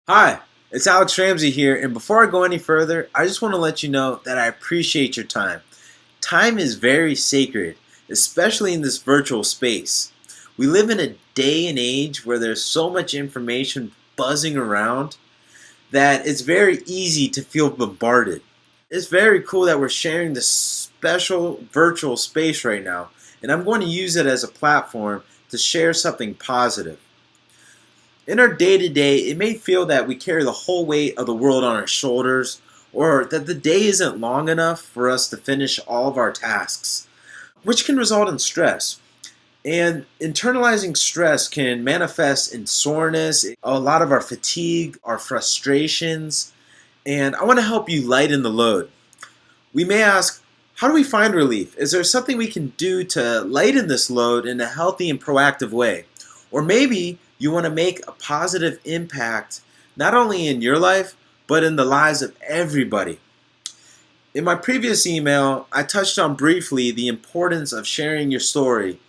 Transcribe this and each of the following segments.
Hi, it's Alex Ramsey here, and before I go any further, I just want to let you know that I appreciate your time. Time is very sacred, especially in this virtual space. We live in a day and age where there's so much information buzzing around that it's very easy to feel bombarded. It's very cool that we're sharing this special virtual space right now, and I'm going to use it as a platform to share something positive. In our day to day, it may feel that we carry the whole weight of the world on our shoulders, or that the day isn't long enough for us to finish all of our tasks, which can result in stress. And internalizing stress can manifest in soreness, a lot of our fatigue, our frustrations, and I want to help you lighten the load. We may ask, how do we find relief? Is there something we can do to lighten this load in a healthy and proactive way? Or maybe you want to make a positive impact not only in your life, but in the lives of everybody. In my previous email, I touched on briefly the importance of sharing your story,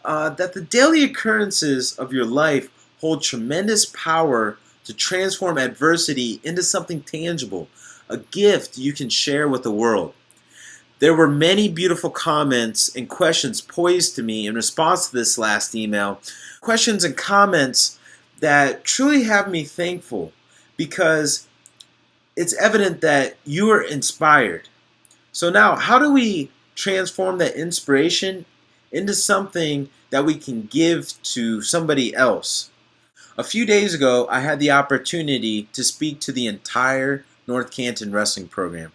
that the daily occurrences of your life hold tremendous power to transform adversity into something tangible, a gift you can share with the world. There were many beautiful comments and questions posed to me in response to this last email. Questions and comments that truly have me thankful because it's evident that you are inspired. So now, how do we transform that inspiration into something that we can give to somebody else? A few days ago, I had the opportunity to speak to the entire North Canton wrestling program.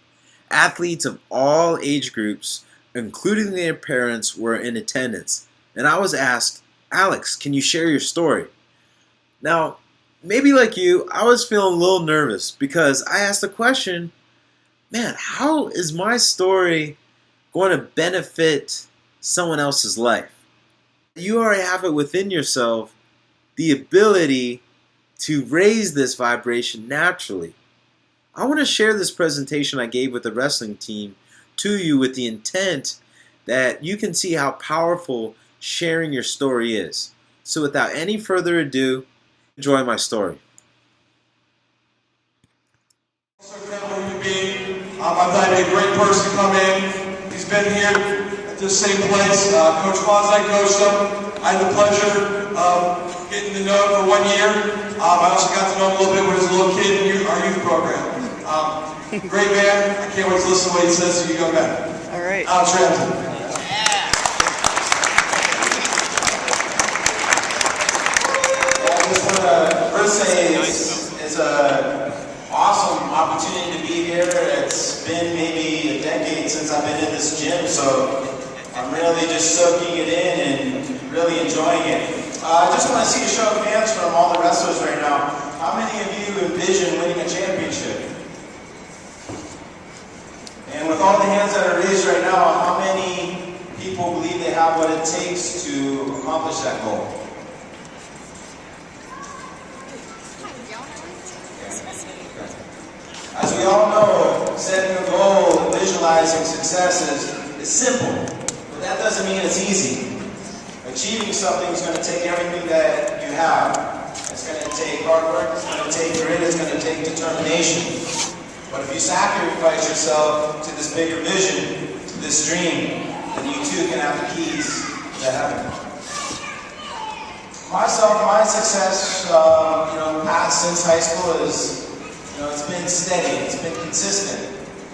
Athletes of all age groups, including their parents, were in attendance. And I was asked, Alex, can you share your story? Now, maybe like you, I was feeling a little nervous because I asked the question, man, how is my story going to benefit someone else's life? You already have it within yourself, the ability to raise this vibration naturally. I want to share this presentation I gave with the wrestling team to you with the intent that you can see how powerful sharing your story is. So without any further ado, enjoy my story. I thought he'd be a great person to come in. He's been here at this same place. Coach Fonzie coached him. I had the pleasure of getting to know him for 1 year. I also got to know him a little bit when he was a little kid in our youth program. Great man. I can't wait to listen to what he says so you go back. All right. Alex Ramsey. I just want to first say it's an awesome opportunity to be here. It's been maybe a decade since I've been in this gym, so I'm really just soaking it in and really enjoying it. I just want to see a show of hands from all the wrestlers right now. How many of you envision winning a championship? And with all the hands that are raised right now, how many people believe they have what it takes to accomplish that goal? As we all know, setting a goal and visualizing success is simple, but that doesn't mean it's easy. Achieving something is going to take everything that you have. It's going to take hard work, it's going to take grit, it's going to take determination. But if you sacrifice yourself to this bigger vision, to this dream, then you too can have the keys to heaven. Myself, my success, past since high school is, it's been steady, it's been consistent.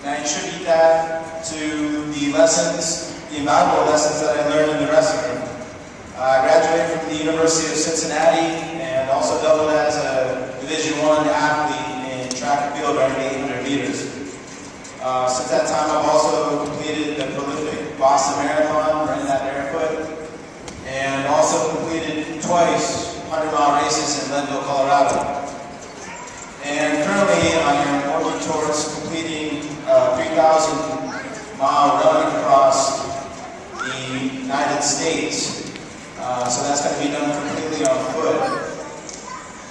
And I attribute that to the lessons, the invaluable lessons that I learned in the wrestling room. I graduated from the University of Cincinnati and also doubled as a Division I athlete in track and field running 800 meters. Since that time, I've also completed the prolific Boston Marathon, running that barefoot, and also completed twice 100-mile races in Leadville, Colorado. And currently, I am working towards completing a 3,000-mile run across the United States. So that's going to be done completely on foot.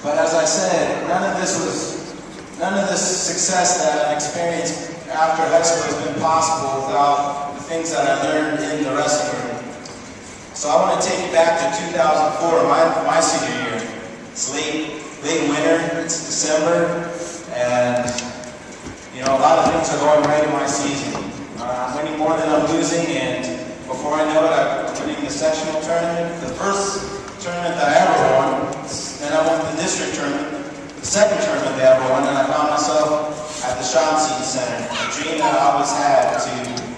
But as I said, none of this success that I've experienced after high school has been possible without the things that I learned in the wrestling room. So I want to take you back to 2004, my senior year. It's late late winter, it's December, and you know, a lot of things are going right in my season. I'm winning more than I'm losing, and before I know it, I'm winning the sectional tournament, the first tournament that I ever won. Then I won the district tournament, the second tournament that I ever won, and I found myself at the Shaughnessy Center, a dream that I always had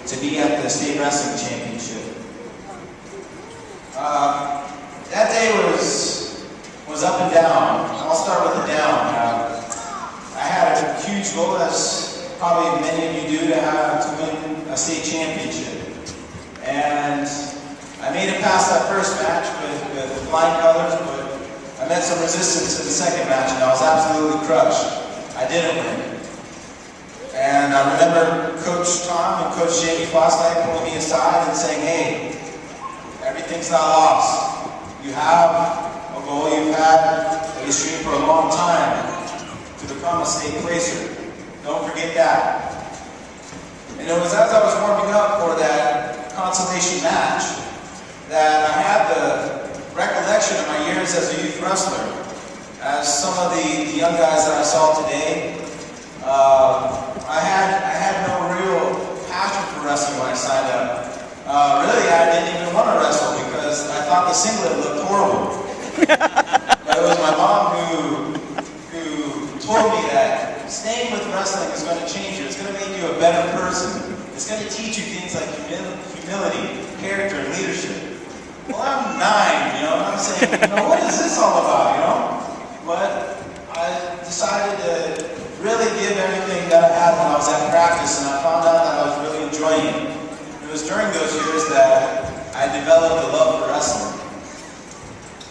to be at the state wrestling championship. That day was up and down. I'll start with the down. I had a huge goal, as probably many of you do, to win a state championship. And I made it past that first match with flying colors, but I met some resistance in the second match, and I was absolutely crushed. I didn't win. And I remember Coach Tom and Coach Jamie Fosdyke pulling me aside and saying, hey, everything's not lost. You have a goal, you've had a history for a long time to become a state placer. Don't forget that. And it was as I was warming up for that consolation match that I had the recollection of my years as a youth wrestler. As some of the young guys that I saw today, I had no real passion for wrestling when I signed up. Really, I didn't even want to wrestle because I thought the singlet looked horrible. But it was my mom who told me that staying with wrestling is going to change you. It's going to make you a better person. It's going to teach you things like humility, character, and leadership. Well, I'm 9, you know, and I'm saying, you know, what is this all about, you know? But I decided to really give everything that I had when I was at practice, and I found out that I was really enjoying it. It was during those years that I developed a love for wrestling.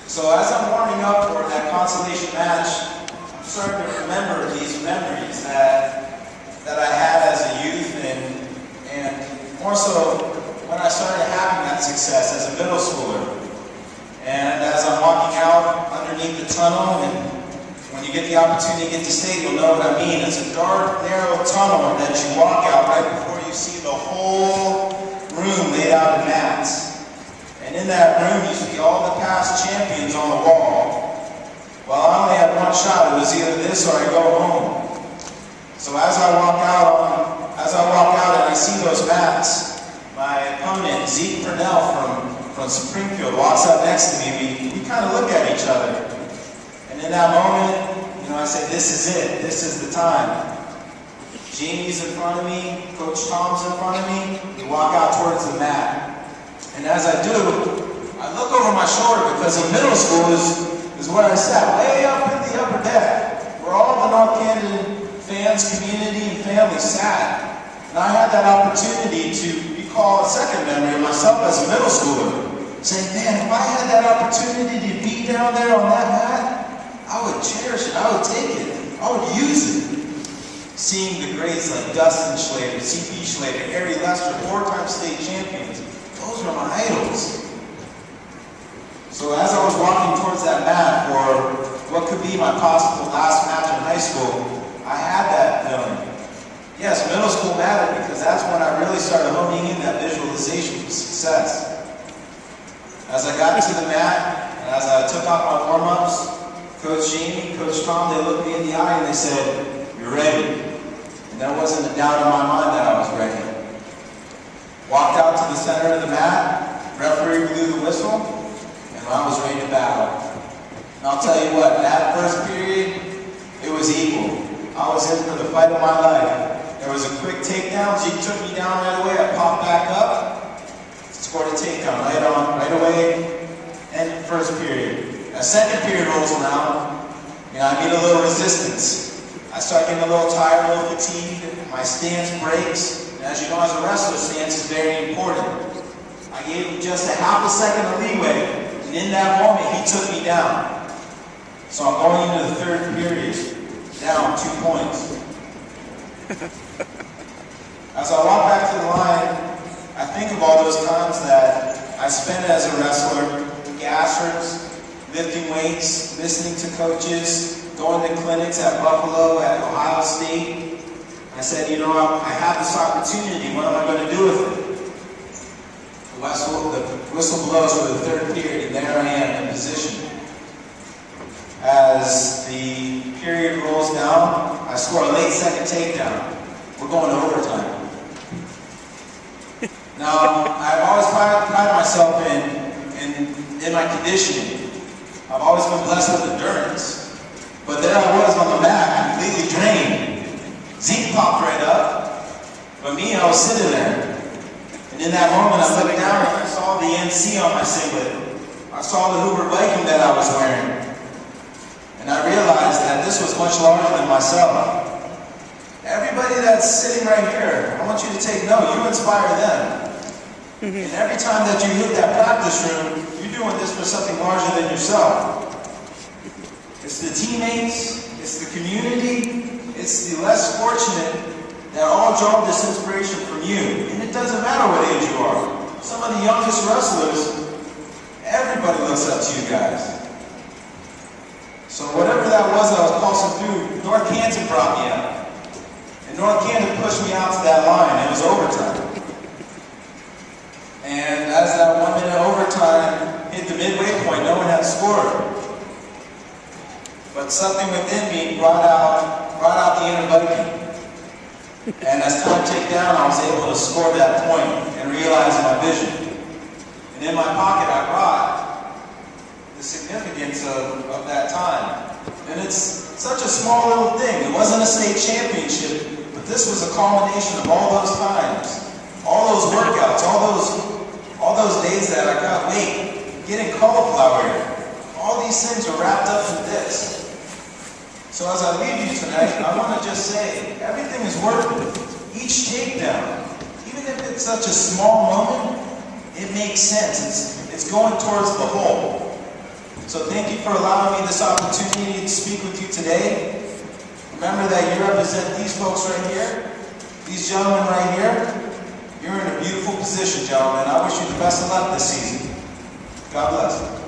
So as I'm warming up for that consolation match, I'm starting to remember these memories that I had as a youth, and more so when I started having that success as a middle schooler. And as I'm walking out underneath the tunnel, and when you get the opportunity to get to state, you'll know what I mean. It's a dark, narrow tunnel that you walk out right before you see the whole room laid out in mats. And in that room, you see all the past champions on the wall. Well, I only had one shot. It was either this or I go home. So as I walk out and I see those mats, my opponent, Zeke Purnell from Springfield, walks up next to me. We kind of look at each other. And in that moment, you know, I said, this is it. This is the time. Jamie's in front of me, Coach Tom's in front of me. We walk out towards the mat. And as I do, I look over my shoulder because in middle school is where I sat, way up in the upper deck, where all the North Canton fans, community, and family sat. And I had that opportunity to recall a second memory of myself as a middle schooler, saying, man, if I had that opportunity to be down there on that mat, I would cherish it, I would take it, I would use it. Seeing the greats like Dustin Schlater, C.P. Schlater, Harry Lester, 4-time state champions, those were my idols. So as I was walking towards that mat for what could be my possible last match in high school, I had that feeling. Yes, middle school mattered because that's when I really started honing in that visualization for success. As I got to the mat, and as I took off my warm-ups, Coach Jamie, Coach Tom, they looked me in the eye and they said, you're ready. And there wasn't a doubt in my mind that I was ready. Walked out to the center of the mat, referee blew the whistle, and I was ready to battle. And I'll tell you what, that first period, it was equal. I was in for the fight of my life. There was a quick takedown. Zeke took me down right away. I popped back up, scored a takedown right away, end of first period. A second period rolls around, and I meet a little resistance. I start getting a little tired, a little fatigued. My stance breaks. And as you know, as a wrestler, stance is very important. I gave him just a half a second of leeway, and in that moment, he took me down. So I'm going into the third period, down 2 points. As I walk back to the line, I think of all those times that I spent as a wrestler, gassers, lifting weights, listening to coaches, going to clinics at Buffalo, at Ohio State. I said, you know, I have this opportunity. What am I going to do with it? The whistle blows for the third period, and there I am in position. As the period rolls down, I score a late second takedown. We're going to overtime. Now, I've always prided myself in my conditioning. I've always been blessed with endurance. But there I was on the mat, completely drained. Zinc popped right up. But me, I was sitting there. And in that moment, I looked down and I saw the NC on my singlet. I saw the Hoover Viking that I was wearing. And I realized that this was much larger than myself. Everybody that's sitting right here, I want you to take note. You inspire them. And every time that you hit that practice room, you're doing this for something larger than yourself. It's the teammates, it's the community, it's the less fortunate that all draw this inspiration from you. And it doesn't matter what age you are. Some of the youngest wrestlers, everybody looks up to you guys. So whatever that was pulsing through, North Canton brought me out. And North Canton pushed me out to that line. It was overtime. And as that 1 minute overtime hit the midway point, no one had scored. But something within me brought out the inner Viking. And as time ticked down, I was able to score that point and realize my vision. And in my pocket, I brought the significance of that time. And it's such a small little thing. It wasn't a state championship, but this was a culmination of all those times, all those workouts, all those days that I got weight, getting cauliflower. All these things are wrapped up in this. So as I leave you tonight, I want to just say, everything is worth it. Each takedown, even if it's such a small moment, it makes sense. It's going towards the whole. So thank you for allowing me this opportunity to speak with you today. Remember that you represent these folks right here, these gentlemen right here. You're in a beautiful position, gentlemen. I wish you the best of luck this season. God bless.